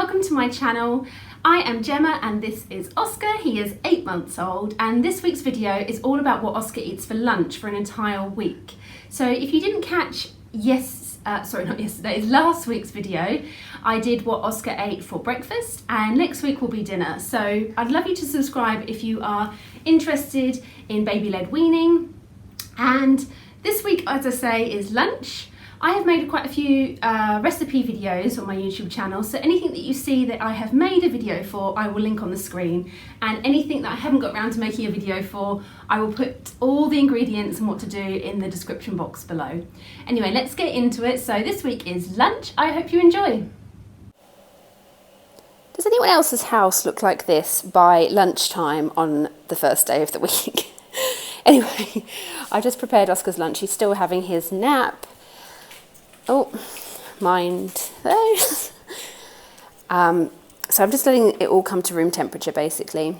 welcome to my channel. I am Gemma and this is Oscar. He is 8 months old and this week's video is all about what Oscar eats for lunch for an entire week. So if you didn't catch last week's video, I did what Oscar ate for breakfast and next week will be dinner. So I'd love you to subscribe if you are interested in baby-led weaning. And this week, as I say, is lunch. I have made quite a few recipe videos on my YouTube channel, so anything that you see that I have made a video for, I will link on the screen, and anything that I haven't got around to making a video for, I will put all the ingredients and what to do in the description box below. Anyway, let's get into it. So this week is lunch. I hope you enjoy. Does anyone else's house look like this by lunchtime on the first day of the week? Anyway, I just prepared Oscar's lunch. He's still having his nap. Oh, mind those. So I'm just letting it all come to room temperature, basically.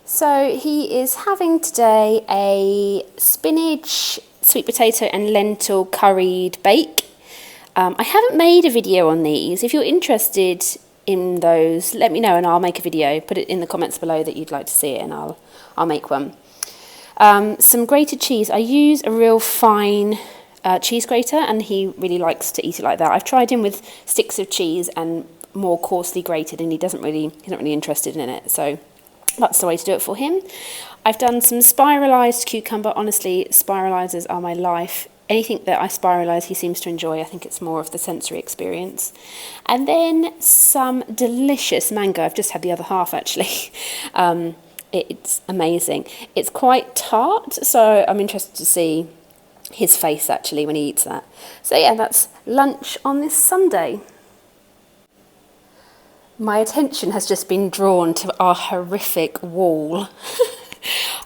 So he is having today a spinach, sweet potato and lentil curried bake. I haven't made a video on these. If you're interested in those, let me know and I'll make a video. Put it in the comments below that you'd like to see it and I'll make one. Some grated cheese. I use a real fine cheese grater and he really likes to eat it like that. I've tried him with sticks of cheese and more coarsely grated and he's not really interested in it, so that's the way to do it for him. I've done some spiralised cucumber. Honestly, spiralisers are my life. Anything that I spiralise he seems to enjoy. I think it's more of the sensory experience. And then some delicious mango. I've just had the other half actually. It's amazing. It's quite tart, so I'm interested to see his face actually when he eats that. So yeah, that's lunch on this Sunday. My attention has just been drawn to our horrific wall.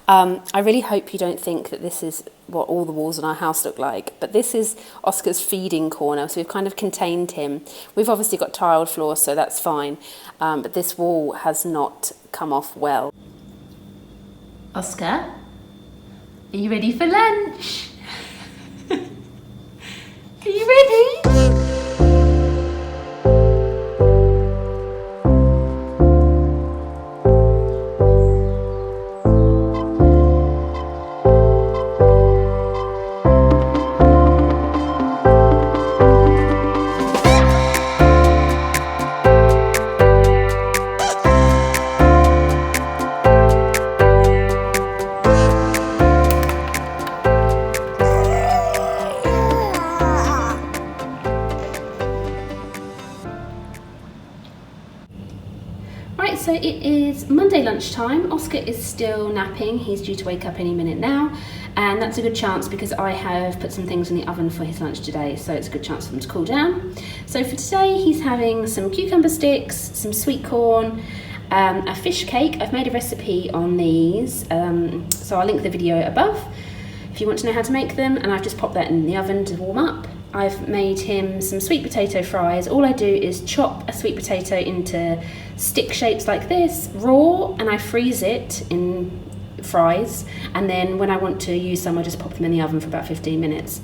I really hope you don't think that this is what all the walls in our house look like, but this is Oscar's feeding corner, so we've kind of contained him. We've obviously got tiled floors, so that's fine, but this wall has not come off well. Oscar, are you ready for lunch? Are you ready? Right, so it is Monday lunchtime. Oscar is still napping. He's due to wake up any minute now, and that's a good chance because I have put some things in the oven for his lunch today, so it's a good chance for him to cool down. So for today, he's having some cucumber sticks, some sweet corn, a fish cake. I've made a recipe on these, so I'll link the video above if you want to know how to make them, and I've just popped that in the oven to warm up. I've made him some sweet potato fries. All I do is chop a sweet potato into stick shapes like this, raw, and I freeze it in fries. And then when I want to use some, I just pop them in the oven for about 15 minutes.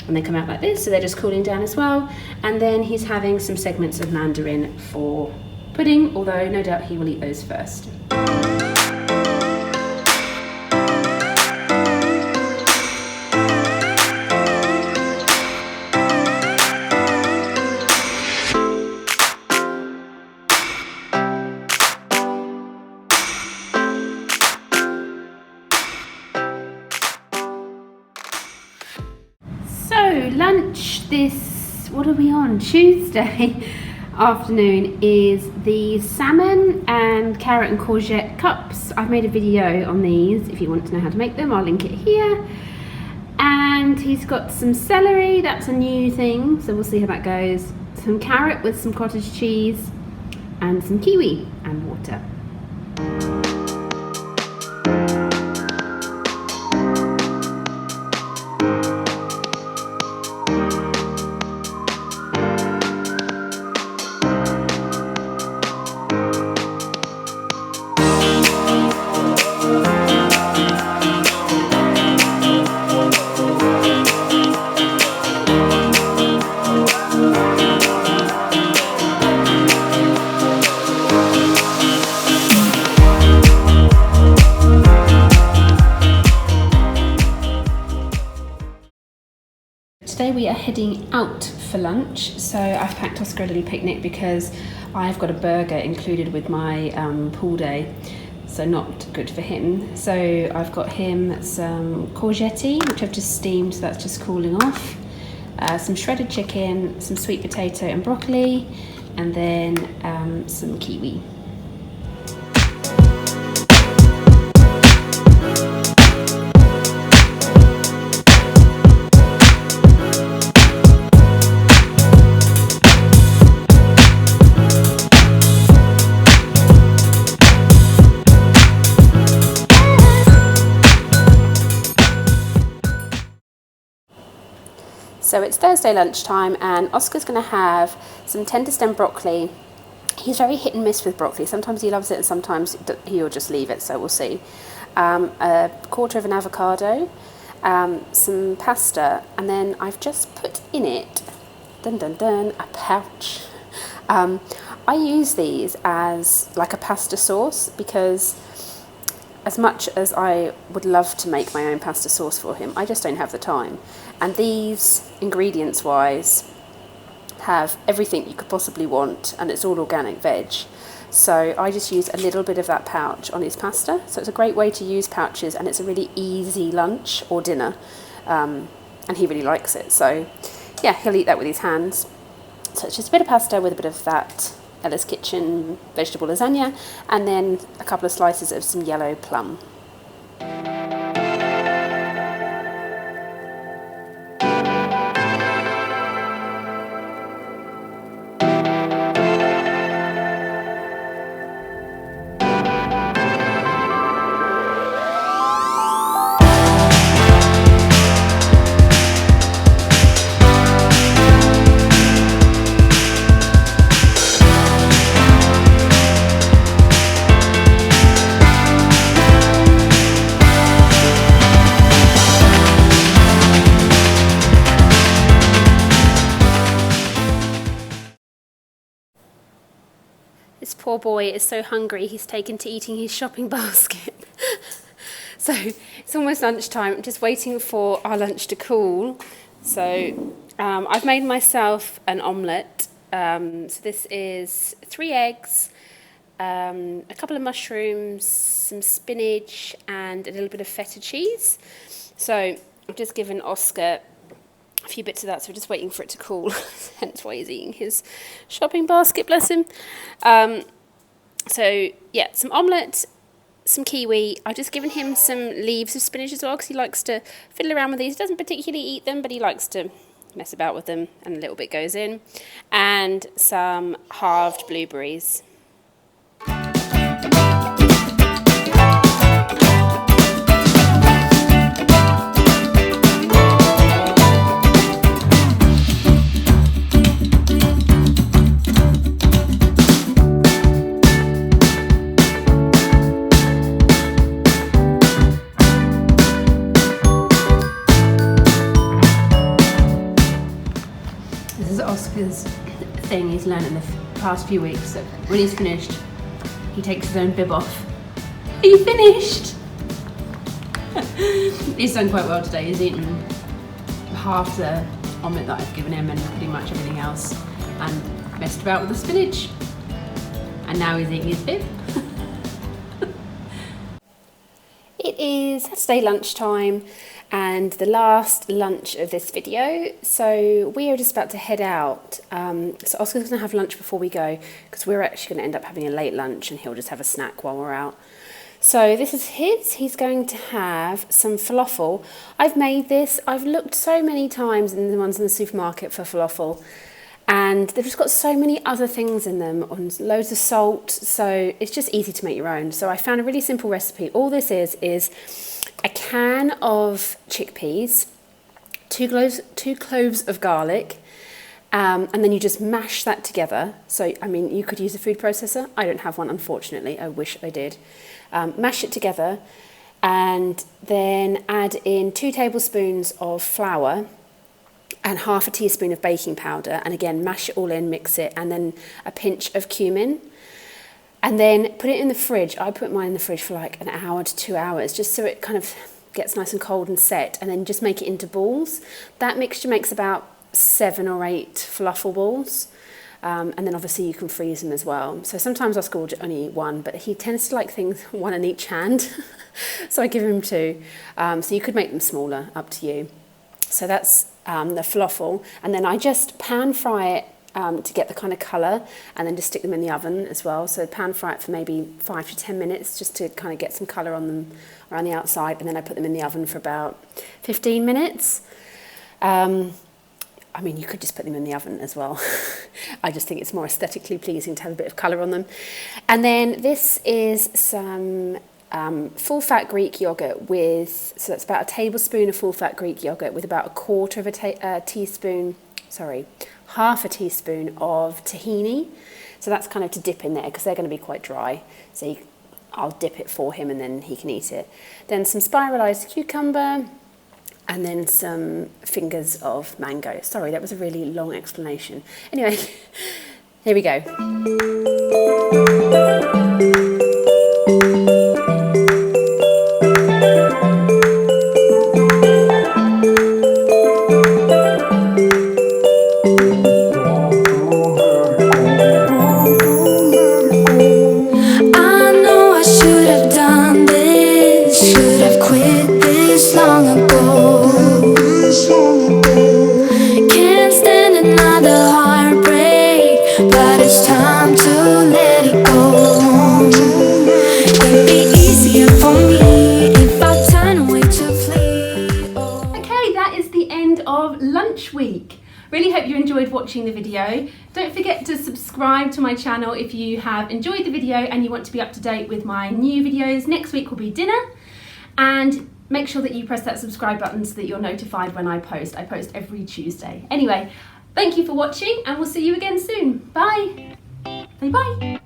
And they come out like this, so they're just cooling down as well. And then he's having some segments of mandarin for pudding, although no doubt he will eat those first. So lunch this, what are we on, Tuesday afternoon, is the salmon and carrot and courgette cups. I've made a video on these if you want to know how to make them. I'll link it here. And he's got some celery, that's a new thing, so we'll see how that goes. Some carrot with some cottage cheese and some kiwi and water. today we are heading out for lunch. So I've packed Oscar a little picnic because I've got a burger included with my pool day, so not good for him. So I've got him some courgette, which I've just steamed, so that's just cooling off, some shredded chicken, some sweet potato and broccoli, and then some kiwi. So it's Thursday lunchtime and Oscar's going to have some tender stem broccoli. He's very hit and miss with broccoli. Sometimes he loves it and sometimes he'll just leave it, so we'll see. A quarter of an avocado, some pasta, and then I've just put in it, a pouch. I use these as like a pasta sauce because as much as I would love to make my own pasta sauce for him, I just don't have the time. And these, ingredients wise, have everything you could possibly want, and it's all organic veg. So I just use a little bit of that pouch on his pasta. So it's a great way to use pouches, and it's a really easy lunch or dinner. And he really likes it. So yeah, he'll eat that with his hands. So it's just a bit of pasta with a bit of that Ella's Kitchen vegetable lasagna, and then a couple of slices of some yellow plum. This poor boy is so hungry, he's taken to eating his shopping basket. So it's almost lunchtime. I'm just waiting for our lunch to cool. So I've made myself an omelette. So this is 3 eggs, a couple of mushrooms, some spinach, and a little bit of feta cheese. So I've just given Oscar a few bits of that, so we're just waiting for it to cool, hence why he's eating his shopping basket, bless him. So yeah, some omelette, some kiwi. I've just given him some leaves of spinach as well, because he likes to fiddle around with these. He doesn't particularly eat them, but he likes to mess about with them, and a little bit goes in. And some halved blueberries. This is Oscar's thing he's learned in the past few weeks, that when he's finished, he takes his own bib off. Are you finished? He's done quite well today. He's eaten half the omelette that I've given him and pretty much everything else, and messed about with the spinach. And now he's eating his bib. It is Saturday lunchtime and the last lunch of this video, so we are just about to head out. So Oscar's going to have lunch before we go, because we're actually going to end up having a late lunch and he'll just have a snack while we're out. So this is his. He's going to have some falafel. I've made this. I've looked so many times in the ones in the supermarket for falafel, and they've just got so many other things in them, on loads of salt, so it's just easy to make your own. So I found a really simple recipe. All this is a can of chickpeas, two cloves of garlic, and then you just mash that together. So, I mean, you could use a food processor. I don't have one, unfortunately. I wish I did. Mash it together, and then add in 2 tablespoons of flour and half a teaspoon of baking powder, and again mash it all in, mix it, and then a pinch of cumin, and then put it in the fridge. I put mine in the fridge for like an hour to 2 hours, just so it kind of gets nice and cold and set, and then just make it into balls. That mixture makes about 7 or 8 falafel balls. And then obviously you can freeze them as well. So sometimes Oscar will only eat one, but he tends to like things one in each hand. So I give him 2. So you could make them smaller, up to you. So that's the falafel. And then I just pan fry it to get the kind of colour, and then just stick them in the oven as well. So pan fry it for maybe 5 to 10 minutes just to kind of get some colour on them around the outside, and then I put them in the oven for about 15 minutes. I mean, you could just put them in the oven as well. I just think it's more aesthetically pleasing to have a bit of colour on them. And then this is some full-fat Greek yoghurt with, so that's about a tablespoon of full-fat Greek yoghurt with about half a teaspoon of tahini. So that's kind of to dip in there because they're going to be quite dry. So I'll dip it for him and then he can eat it. Then some spiralised cucumber, and then some fingers of mango. Sorry, that was a really long explanation. Anyway, here we go. Lunch week. Really hope you enjoyed watching the video. Don't forget to subscribe to my channel if you have enjoyed the video and you want to be up to date with my new videos. Next week will be dinner, and make sure that you press that subscribe button so that you're notified when I post. I post every Tuesday. Anyway, thank you for watching and we'll see you again soon. Bye. Bye bye.